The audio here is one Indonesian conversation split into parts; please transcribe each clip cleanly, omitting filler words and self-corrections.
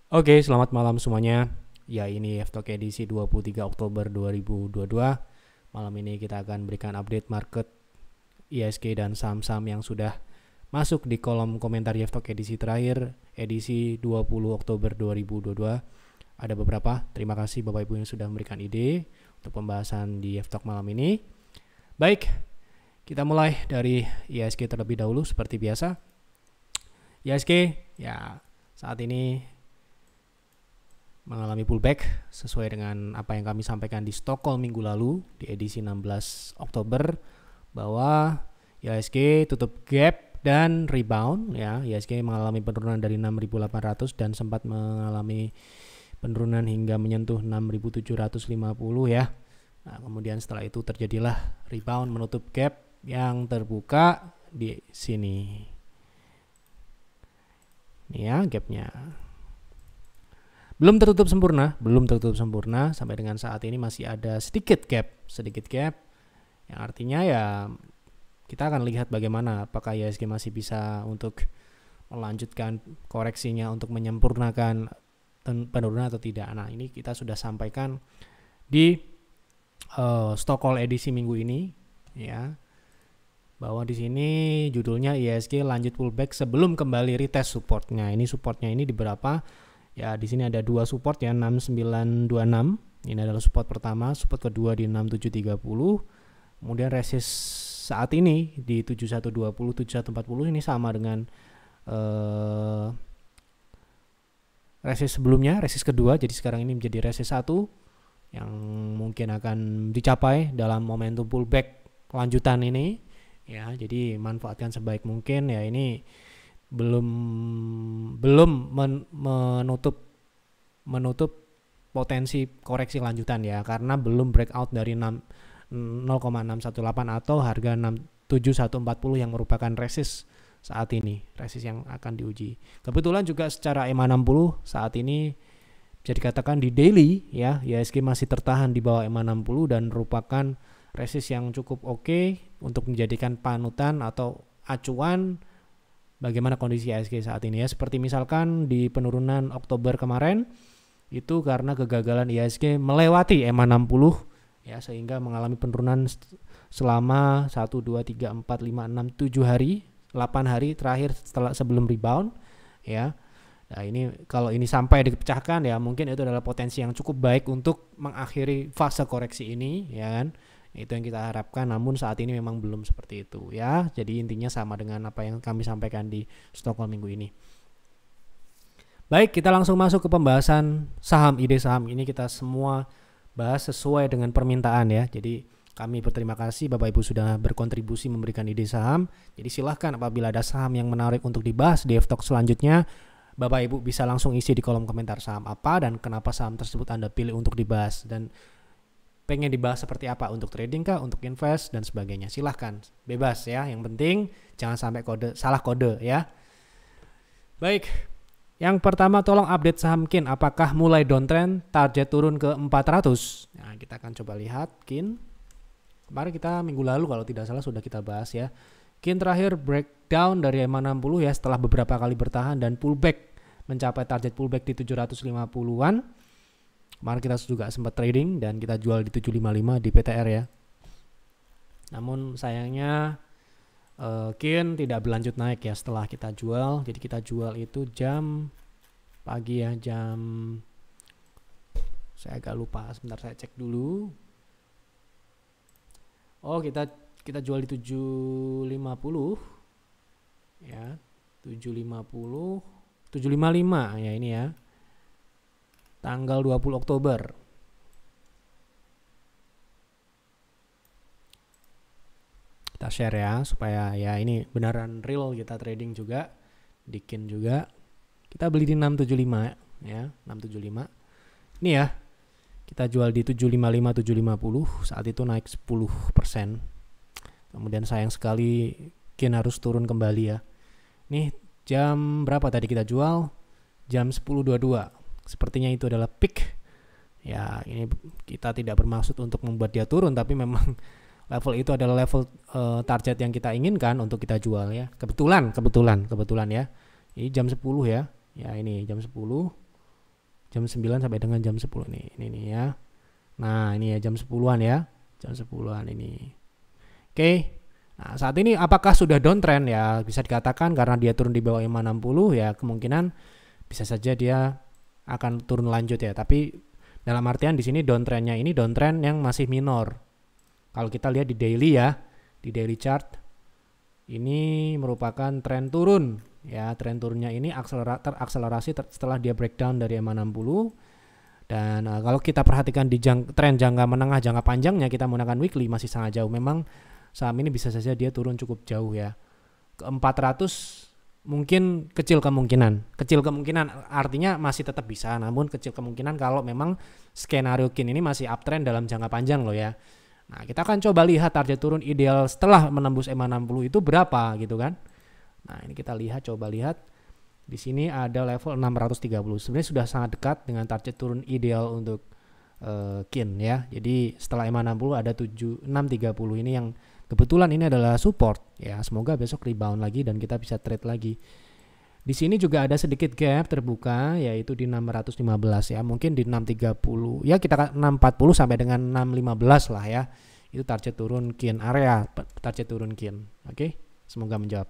Oke, selamat malam semuanya. Ya, ini F-Talk edisi 23 Oktober 2022. Malam ini kita akan berikan update market ISG dan saham-saham yang sudah masuk di kolom komentar F-Talk edisi terakhir, edisi 20 Oktober 2022. Ada beberapa. Terima kasih Bapak Ibu yang sudah memberikan ide untuk pembahasan di F-Talk malam ini. Baik, kita mulai dari ISG terlebih dahulu seperti biasa. ISG ya saat ini mengalami pullback sesuai dengan apa yang kami sampaikan di Stockholm minggu lalu di edisi 16 Oktober bahwa IHSG tutup gap dan rebound ya. IHSG mengalami penurunan dari 6.800 dan sempat mengalami penurunan hingga menyentuh 6.750 ya. Nah, kemudian setelah itu terjadilah rebound menutup gap yang terbuka di sini. Ini ya gapnya. Belum tertutup sempurna sampai dengan saat ini masih ada sedikit gap yang artinya ya kita akan lihat bagaimana apakah IHSG masih bisa untuk melanjutkan koreksinya untuk menyempurnakan penurunan atau tidak. Nah, ini kita sudah sampaikan di Stockholm edisi minggu ini ya, bahwa di sini judulnya IHSG lanjut pullback sebelum kembali retest supportnya. Ini supportnya ini di berapa? Ya, di sini ada dua support ya, 6926. Ini adalah support pertama, support kedua di 6730. Kemudian resist saat ini di 7120, 7140 ini sama dengan resist sebelumnya, resist kedua. Jadi sekarang ini menjadi resist 1 yang mungkin akan dicapai dalam momentum pullback lanjutan ini. Ya, jadi manfaatkan sebaik mungkin ya. Ini belum menutup potensi koreksi lanjutan ya, karena belum breakout dari 0,618 atau harga 67140 yang merupakan resist saat ini, resist yang akan diuji. Kebetulan juga secara EMA60 saat ini bisa dikatakan di daily ya, IHSG masih tertahan di bawah EMA60 dan merupakan resist yang cukup oke untuk menjadikan panutan atau acuan bagaimana kondisi IHSG saat ini ya. Seperti misalkan di penurunan Oktober kemarin itu karena kegagalan IHSG melewati EMA60 ya, sehingga mengalami penurunan selama 1 2 3 4 5 6 7 hari, 8 hari terakhir sebelum rebound ya. Nah, ini kalau ini sampai dipecahkan ya, mungkin itu adalah potensi yang cukup baik untuk mengakhiri fase koreksi ini ya kan. Itu yang kita harapkan, namun saat ini memang belum seperti itu ya. Jadi intinya sama dengan apa yang kami sampaikan di Stockholm minggu ini. Baik, kita langsung masuk ke pembahasan saham. Ide saham ini kita semua bahas sesuai dengan permintaan ya. Jadi kami berterima kasih Bapak Ibu sudah berkontribusi memberikan ide saham. Jadi silahkan apabila ada saham yang menarik untuk dibahas di F-Talk selanjutnya, Bapak Ibu bisa langsung isi di kolom komentar saham apa dan kenapa saham tersebut Anda pilih untuk dibahas, dan pengen dibahas seperti apa, untuk trading kah, untuk invest dan sebagainya. Silahkan, bebas ya. Yang penting jangan sampai salah kode ya. Baik, yang pertama tolong update saham KIN. Apakah mulai downtrend, target turun ke 400? Nah, kita akan coba lihat KIN. Kemarin kita minggu lalu kalau tidak salah sudah kita bahas ya. KIN terakhir breakdown dari EMA60 ya, setelah beberapa kali bertahan dan pullback mencapai target pullback di 750-an. Kemarin kita juga sempat trading dan kita jual di 755 di PTR ya. Namun sayangnya KIN tidak berlanjut naik ya setelah kita jual. Jadi kita jual itu jam pagi ya, saya agak lupa, sebentar saya cek dulu. Oh, kita jual di 750 ya, 750, 755 ya ini ya. Tanggal 20 Oktober. Kita share ya supaya ya ini beneran real, kita trading juga di KIN juga. Kita beli di 675 ya, 675. Ini ya. Kita jual di 755 750, saat itu naik 10%. Kemudian sayang sekali KIN harus turun kembali ya. Nih jam berapa tadi kita jual? Jam 10.22. Sepertinya itu adalah peak. Ya, ini kita tidak bermaksud untuk membuat dia turun, tapi memang level itu adalah level target yang kita inginkan untuk kita jual ya. Kebetulan ya. Ini jam 10 ya. Ya, ini jam 10. jam 9 sampai dengan jam 10 nih. Ini ya. Nah, ini ya jam 10-an ya. Jam 10-an ini. Oke. Nah, saat ini apakah sudah downtrend ya? Bisa dikatakan karena dia turun di bawah 560 ya, kemungkinan bisa saja dia akan turun lanjut ya. Tapi dalam artian di sini downtrendnya ini downtrend yang masih minor. Kalau kita lihat di daily ya, di daily chart ini merupakan tren turun ya. Tren turunnya ini terakselerasi setelah dia breakdown dari 560. Dan kalau kita perhatikan di tren jangka menengah, jangka panjangnya kita menggunakan weekly masih sangat jauh. Memang saham ini bisa saja dia turun cukup jauh ya. Ke 400 mungkin kecil kemungkinan. Kecil kemungkinan artinya masih tetap bisa, namun kecil kemungkinan kalau memang skenario KIN ini masih uptrend dalam jangka panjang loh ya. Nah, kita akan coba lihat target turun ideal setelah menembus EMA 60 itu berapa gitu kan. Nah, ini kita coba lihat. Di sini ada level 630. Sebenarnya sudah sangat dekat dengan target turun ideal untuk KIN ya. Jadi setelah EMA 60 ada 630 ini yang kebetulan ini adalah support ya. Semoga besok rebound lagi dan kita bisa trade lagi. Di sini juga ada sedikit gap terbuka yaitu di 615 ya. Mungkin di 630 ya, kita 640 sampai dengan 615 lah ya. Itu target turun KIN, area target turun KIN. Oke, semoga menjawab.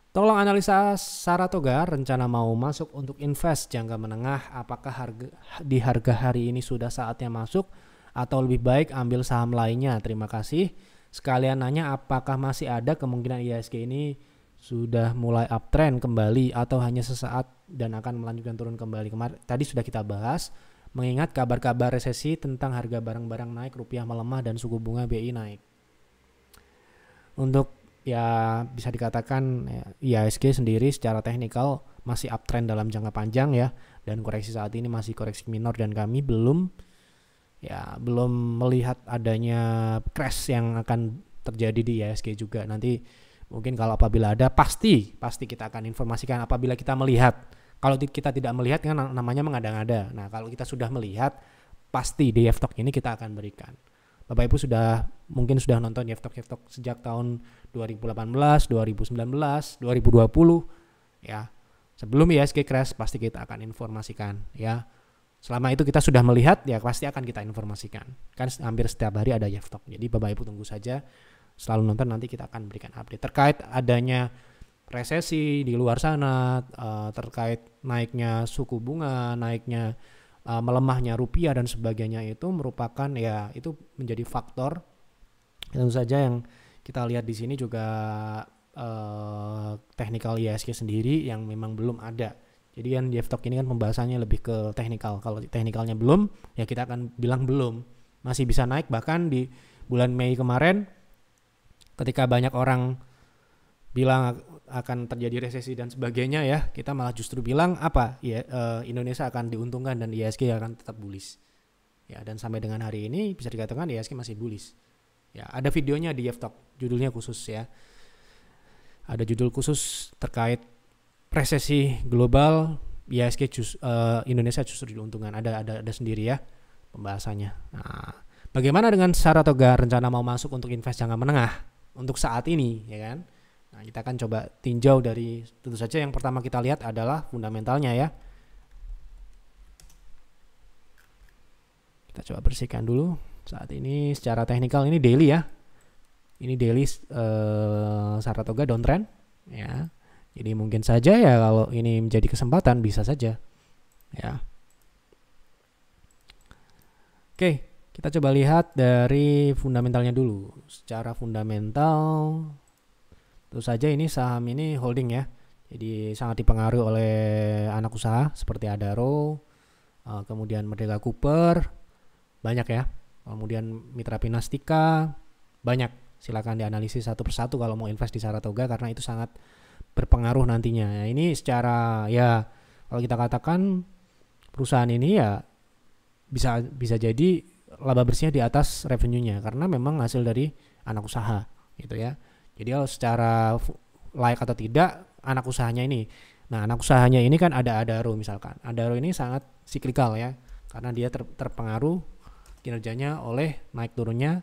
Tolong analisa Saratoga rencana mau masuk untuk invest jangka menengah. Apakah di harga hari ini sudah saatnya masuk atau lebih baik ambil saham lainnya? Terima kasih. Sekalian nanya apakah masih ada kemungkinan IHSG ini sudah mulai uptrend kembali atau hanya sesaat dan akan melanjutkan turun kembali. Tadi sudah kita bahas, mengingat kabar-kabar resesi tentang harga barang-barang naik, rupiah melemah dan suku bunga BI naik. Untuk ya bisa dikatakan ya, IHSG sendiri secara teknikal masih uptrend dalam jangka panjang ya, dan koreksi saat ini masih koreksi minor dan kami belum melihat adanya crash yang akan terjadi di IHSG juga. Nanti mungkin kalau apabila ada pasti kita akan informasikan apabila kita melihat. Kalau kita tidak melihat kan namanya mengada-ngada. Nah, kalau kita sudah melihat pasti di Yeftok ini kita akan berikan. Bapak Ibu mungkin sudah nonton Yeftok sejak tahun 2018, 2019, 2020 ya. Sebelum IHSG crash pasti kita akan informasikan ya. Selama itu kita sudah melihat ya pasti akan kita informasikan. Kan hampir setiap hari ada Yeftok. Jadi Bapak Ibu tunggu saja, selalu nonton, nanti kita akan berikan update terkait adanya resesi di luar sana, terkait naiknya suku bunga, naiknya melemahnya rupiah dan sebagainya. Itu merupakan ya, itu menjadi faktor tentu saja yang kita lihat di sini juga technical IHSG sendiri yang memang belum ada. Jadi kan Yeftok ini kan pembahasannya lebih ke teknikal. Kalau teknikalnya belum, ya kita akan bilang belum. Masih bisa naik, bahkan di bulan Mei kemarin ketika banyak orang bilang akan terjadi resesi dan sebagainya ya, kita malah justru bilang apa ya, Indonesia akan diuntungkan dan IHSG akan tetap bullish ya. Dan sampai dengan hari ini bisa dikatakan IHSG masih bullish ya. Ada videonya di Yeftok, judulnya khusus ya, ada judul khusus terkait resesi global, IHSG Indonesia justru diuntungkan. Ada sendiri ya pembahasannya. Nah, bagaimana dengan Saratoga rencana mau masuk untuk invest jangka menengah untuk saat ini ya kan? Nah, kita akan coba tinjau dari, tentu saja yang pertama kita lihat adalah fundamentalnya ya. Kita coba bersihkan dulu. Saat ini secara teknikal ini daily ya. Ini daily Saratoga downtrend ya. Jadi mungkin saja ya kalau ini menjadi kesempatan bisa saja ya. Oke, kita coba lihat dari fundamentalnya dulu. Secara fundamental tentu saja ini saham ini holding ya. Jadi sangat dipengaruhi oleh anak usaha seperti Adaro, kemudian Merdeka Cooper, banyak ya. Kemudian Mitra Pinastika, banyak. Silakan dianalisis satu persatu kalau mau invest di Saratoga karena itu sangat berpengaruh nantinya. Nah, ini secara ya kalau kita katakan perusahaan ini ya bisa jadi laba bersihnya di atas revenue-nya karena memang hasil dari anak usaha gitu ya. Jadi kalau secara layak atau tidak anak usahanya ini. Nah, anak usahanya ini kan ada Adaro misalkan. Adaro ini sangat siklikal ya karena dia terpengaruh kinerjanya oleh naik turunnya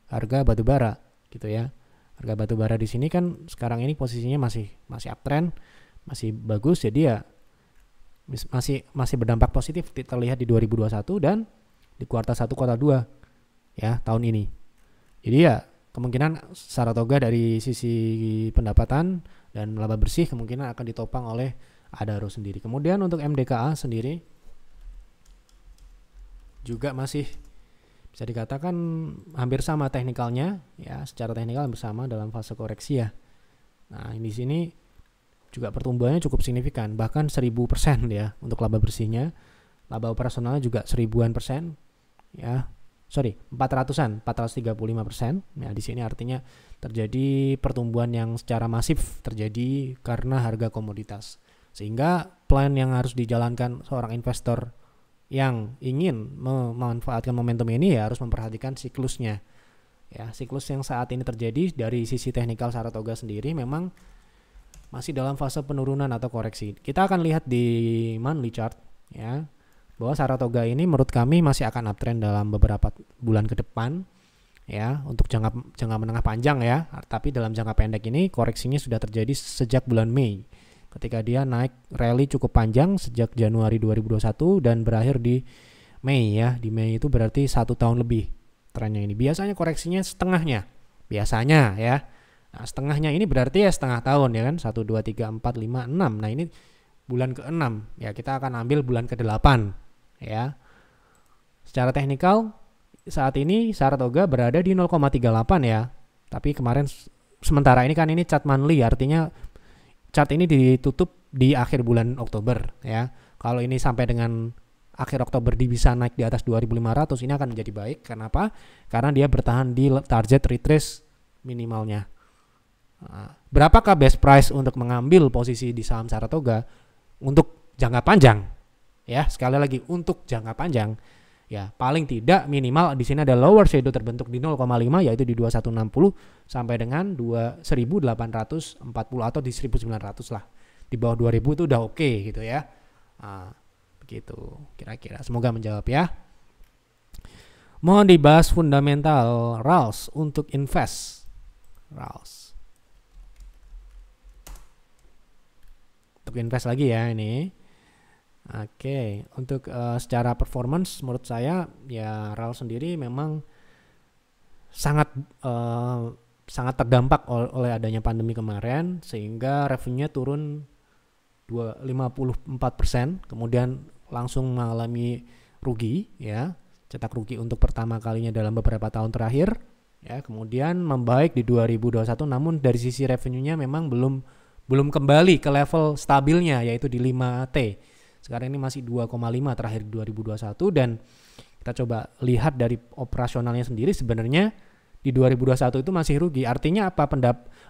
harga batubara gitu ya. Harga batubara di sini kan sekarang ini posisinya masih uptrend, masih bagus, jadi ya masih berdampak positif terlihat di 2021 dan di kuartal 1 kuartal 2 ya tahun ini. Jadi ya kemungkinan Saratoga dari sisi pendapatan dan laba bersih kemungkinan akan ditopang oleh Adaro sendiri. Kemudian untuk MDKA sendiri juga masih bisa dikatakan hampir sama teknikalnya ya, secara teknikal hampir sama dalam fase koreksi ya. Nah, di sini juga pertumbuhannya cukup signifikan, bahkan 1000% ya untuk laba bersihnya. Laba operasionalnya juga 1000-an% ya. 400-an, 435%. Nah, di sini artinya terjadi pertumbuhan yang secara masif terjadi karena harga komoditas. Sehingga plan yang harus dijalankan seorang investor yang ingin memanfaatkan momentum ini ya harus memperhatikan siklusnya. Ya, siklus yang saat ini terjadi dari sisi teknikal Saratoga sendiri memang masih dalam fase penurunan atau koreksi. Kita akan lihat di monthly chart ya, bahwa Saratoga ini menurut kami masih akan uptrend dalam beberapa bulan ke depan ya, untuk jangka menengah panjang ya. Tapi dalam jangka pendek ini koreksinya sudah terjadi sejak bulan Mei, ketika dia naik rally cukup panjang sejak Januari 2021 dan berakhir di Mei ya. Di Mei itu berarti 1 tahun lebih trennya ini. Biasanya koreksinya setengahnya, biasanya ya. Nah, setengahnya ini berarti ya setengah tahun ya kan, 1, 2, 3, 4, 5, 6. Nah, ini bulan ke-6 ya, kita akan ambil bulan ke-8 ya. Secara teknikal saat ini Saratoga berada di 0,38 ya. Tapi kemarin sementara ini kan ini chart monthly, artinya chart ini ditutup di akhir bulan Oktober ya. Kalau ini sampai dengan akhir Oktober bisa naik di atas 2500, ini akan menjadi baik. Kenapa? Karena dia bertahan di target retrace minimalnya. Nah, berapakah best price untuk mengambil posisi di saham Saratoga untuk jangka panjang? Ya, sekali lagi untuk jangka panjang ya, paling tidak minimal di sini ada lower shadow terbentuk di 0,5 yaitu di 2160 sampai dengan 1840 atau di 1900 lah. Di bawah 2000 itu udah oke gitu ya. Nah, begitu kira-kira. Semoga menjawab ya. Mohon dibahas fundamental RALS untuk invest. RALS. Untuk invest lagi ya ini. Oke, untuk secara performance menurut saya ya RALS sendiri memang sangat terdampak oleh adanya pandemi kemarin, sehingga revenue-nya turun 54%, kemudian langsung mengalami rugi ya, cetak rugi untuk pertama kalinya dalam beberapa tahun terakhir ya. Kemudian membaik di 2021, namun dari sisi revenue-nya memang belum kembali ke level stabilnya yaitu di 5T. Sekarang ini masih 2,5 terakhir 2021, dan kita coba lihat dari operasionalnya sendiri sebenarnya di 2021 itu masih rugi. Artinya apa?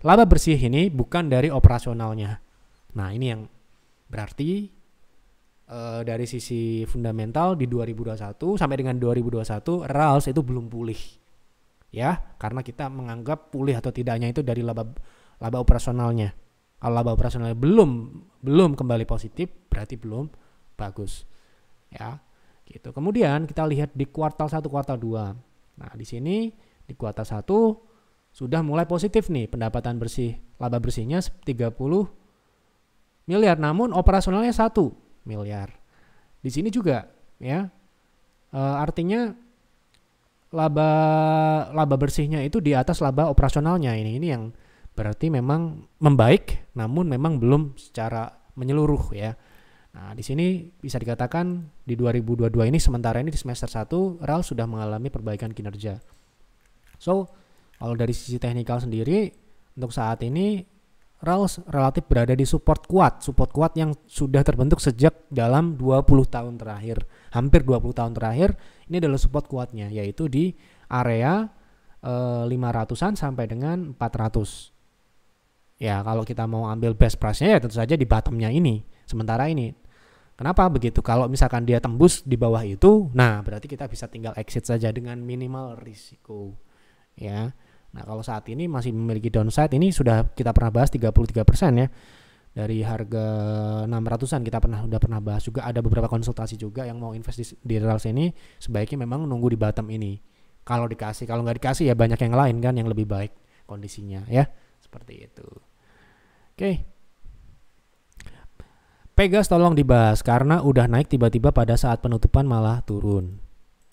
Laba bersih ini bukan dari operasionalnya. Nah, ini yang berarti dari sisi fundamental di 2021 sampai dengan 2021 RALS itu belum pulih. Ya, karena kita menganggap pulih atau tidaknya itu dari laba operasionalnya. Kalau laba operasionalnya belum kembali positif, berarti belum bagus ya gitu. Kemudian kita lihat di kuartal 1 kuartal 2. Nah, di sini di kuartal 1 sudah mulai positif nih, pendapatan bersih, laba bersihnya 30 miliar, namun operasionalnya 1 miliar. Di sini juga ya artinya laba bersihnya itu di atas laba operasionalnya. Ini yang berarti memang membaik, namun memang belum secara menyeluruh ya. Nah, di sini bisa dikatakan di 2022 ini, sementara ini di semester 1 RALS sudah mengalami perbaikan kinerja. So, kalau dari sisi teknikal sendiri untuk saat ini RALS relatif berada di support kuat yang sudah terbentuk sejak dalam 20 tahun terakhir. Hampir 20 tahun terakhir ini adalah support kuatnya, yaitu di area 500-an sampai dengan 400. Ya, kalau kita mau ambil best price-nya ya tentu saja di bottom-nya ini. Sementara ini kenapa begitu? Kalau misalkan dia tembus di bawah itu, nah berarti kita bisa tinggal exit saja dengan minimal risiko. Ya. Nah, kalau saat ini masih memiliki downside, ini sudah kita pernah bahas 33% ya. Dari harga 600-an kita udah pernah bahas juga, ada beberapa konsultasi juga yang mau invest di RALS ini sebaiknya memang nunggu di bottom ini. Kalau nggak dikasih ya banyak yang lain kan yang lebih baik kondisinya ya. Seperti itu. Oke. Pegas tolong dibahas karena udah naik tiba-tiba pada saat penutupan malah turun.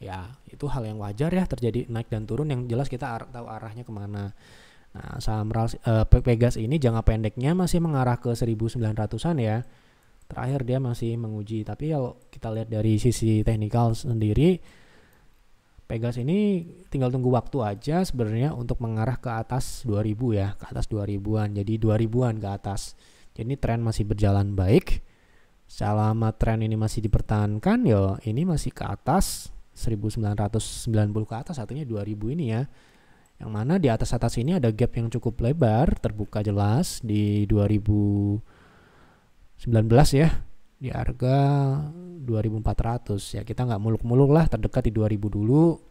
Ya, itu hal yang wajar ya, terjadi naik dan turun, yang jelas kita tahu arahnya kemana. Nah, saham Pegas ini jangka pendeknya masih mengarah ke 1900-an ya. Terakhir dia masih menguji, tapi kalau kita lihat dari sisi teknikal sendiri, Pegas ini tinggal tunggu waktu aja sebenarnya untuk mengarah ke atas 2000 ya, ke atas 2000-an. Jadi 2000-an ke atas. Jadi tren masih berjalan baik. Selama tren ini masih dipertahankan, ya ini masih ke atas 1990 ke atas, artinya 2000 ini ya. Yang mana di atas-atas ini ada gap yang cukup lebar, terbuka jelas di 2019 ya, di harga 2400 ya. Kita nggak muluk-muluk lah, terdekat di 2000 dulu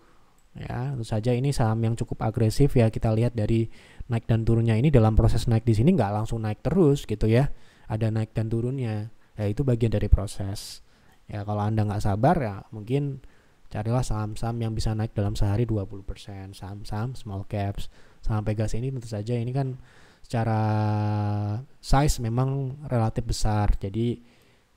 ya. Tentu saja ini saham yang cukup agresif ya. Kita lihat dari naik dan turunnya ini, dalam proses naik di sini nggak langsung naik terus gitu ya, ada naik dan turunnya ya, itu bagian dari proses ya. Kalau Anda nggak sabar ya mungkin carilah saham-saham yang bisa naik dalam sehari 20%, saham-saham small caps. Saham Pegas ini tentu saja ini kan secara size memang relatif besar, jadi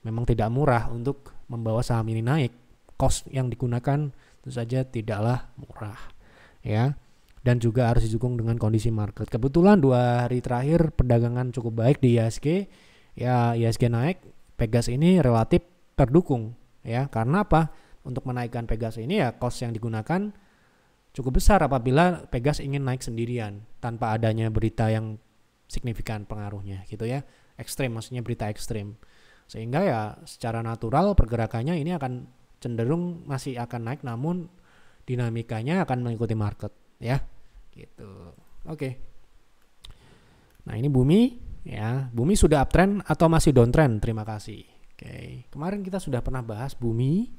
memang tidak murah untuk membawa saham ini naik. Cost yang digunakan tentu saja tidaklah murah ya, dan juga harus didukung dengan kondisi market. Kebetulan 2 hari terakhir perdagangan cukup baik di IHSG ya, IHSG naik, Pegas ini relatif terdukung ya. Karena apa? Untuk menaikkan Pegas ini ya cost yang digunakan cukup besar apabila Pegas ingin naik sendirian tanpa adanya berita yang signifikan pengaruhnya gitu ya, ekstrim, maksudnya berita ekstrim, sehingga ya secara natural pergerakannya ini akan cenderung masih akan naik, namun dinamikanya akan mengikuti market ya gitu. Oke. Nah, ini Bumi ya. Bumi sudah uptrend atau masih downtrend? Terima kasih. Oke. Kemarin kita sudah pernah bahas Bumi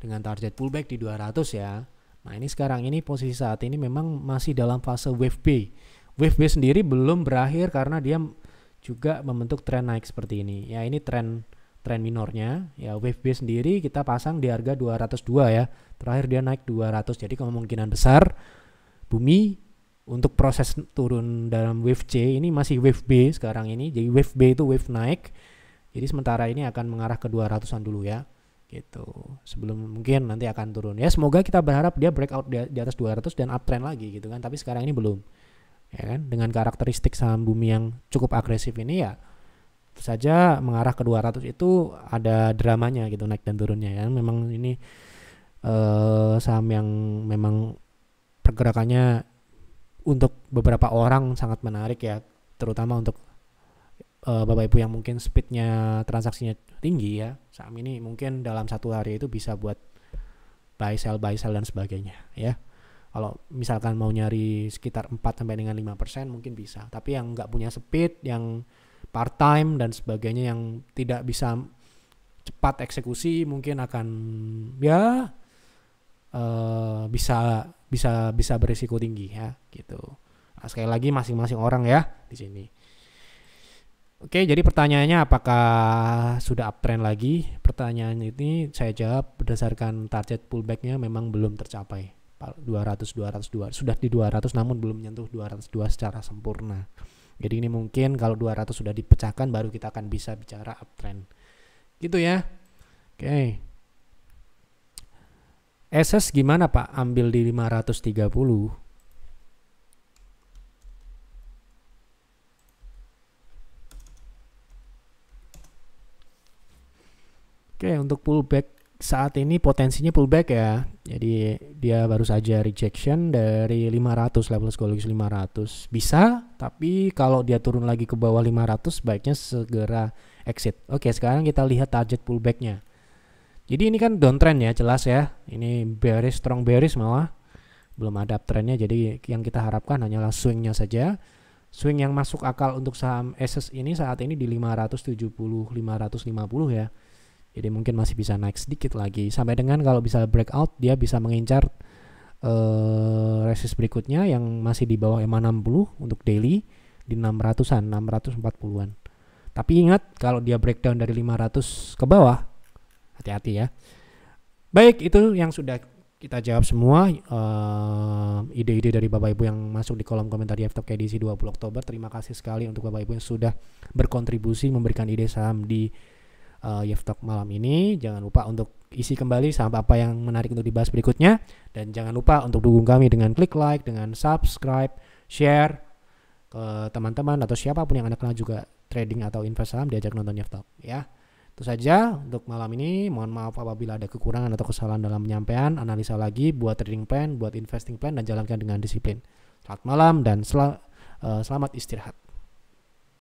dengan target pullback di 200 ya. Nah, ini sekarang ini posisi saat ini memang masih dalam fase wave B. Wave B sendiri belum berakhir karena dia juga membentuk tren naik seperti ini. Ya, ini tren minornya. Ya, wave B sendiri kita pasang di harga 202 ya. Terakhir dia naik 200. Jadi kemungkinan besar Bumi untuk proses turun dalam wave C ini masih wave B sekarang ini. Jadi wave B itu wave naik. Jadi sementara ini akan mengarah ke 200-an dulu ya. Gitu. Sebelum mungkin nanti akan turun. Ya, semoga kita berharap dia breakout di atas 200 dan uptrend lagi gitu kan. Tapi sekarang ini belum. Ya kan? Dengan karakteristik saham Bumi yang cukup agresif ini ya, saja mengarah ke 200 itu ada dramanya gitu, naik dan turunnya ya. Memang ini saham yang memang pergerakannya untuk beberapa orang sangat menarik ya, terutama untuk Bapak Ibu yang mungkin speednya transaksinya tinggi ya. Saham ini mungkin dalam satu hari itu bisa buat buy sell dan sebagainya ya. Kalau misalkan mau nyari sekitar 4 sampai dengan 5% mungkin bisa. Tapi yang nggak punya speed, yang part time dan sebagainya, yang tidak bisa cepat eksekusi, mungkin akan ya bisa berisiko tinggi ya gitu. Nah, sekali lagi masing-masing orang ya di sini. Oke, jadi pertanyaannya apakah sudah uptrend lagi? Pertanyaan ini saya jawab berdasarkan target pullbacknya memang belum tercapai. 202 sudah di 200 namun belum menyentuh 202 secara sempurna. Jadi ini mungkin kalau 200 sudah dipecahkan baru kita akan bisa bicara uptrend. Gitu ya. Oke. SS gimana Pak? Ambil di 530. Oke, untuk pullback saat ini potensinya pullback ya. Jadi dia baru saja rejection dari 500, level psikologis 500. Bisa, tapi kalau dia turun lagi ke bawah 500 baiknya segera exit. Oke, sekarang kita lihat target pullbacknya. Jadi ini kan downtrend ya, jelas ya. Ini bearish, strong bearish malah. Belum ada uptrendnya, jadi yang kita harapkan hanyalah swingnya saja. Swing yang masuk akal untuk saham SS ini saat ini di 570, 550 ya. Jadi mungkin masih bisa naik sedikit lagi. Sampai dengan kalau bisa breakout, dia bisa mengincar resist berikutnya yang masih di bawah EMA 60 untuk daily di 600-an, 640-an. Tapi ingat kalau dia breakdown dari 500 ke bawah, hati-hati ya. Baik, itu yang sudah kita jawab semua. Ide-ide dari Bapak Ibu yang masuk di kolom komentar di F-Top KDC 20 Oktober. Terima kasih sekali untuk Bapak Ibu yang sudah berkontribusi memberikan ide saham di Yev Talk malam ini. Jangan lupa untuk isi kembali sama apa yang menarik untuk dibahas berikutnya, dan jangan lupa untuk dukung kami dengan klik like, dengan subscribe, share ke teman-teman atau siapapun yang Anda kenal juga trading atau invest saham, diajak nonton Yev Talk ya. Itu saja untuk malam ini. Mohon maaf apabila ada kekurangan atau kesalahan dalam penyampaian. Analisa lagi, buat trading plan, buat investing plan, dan jalankan dengan disiplin. Selamat malam dan selamat istirahat.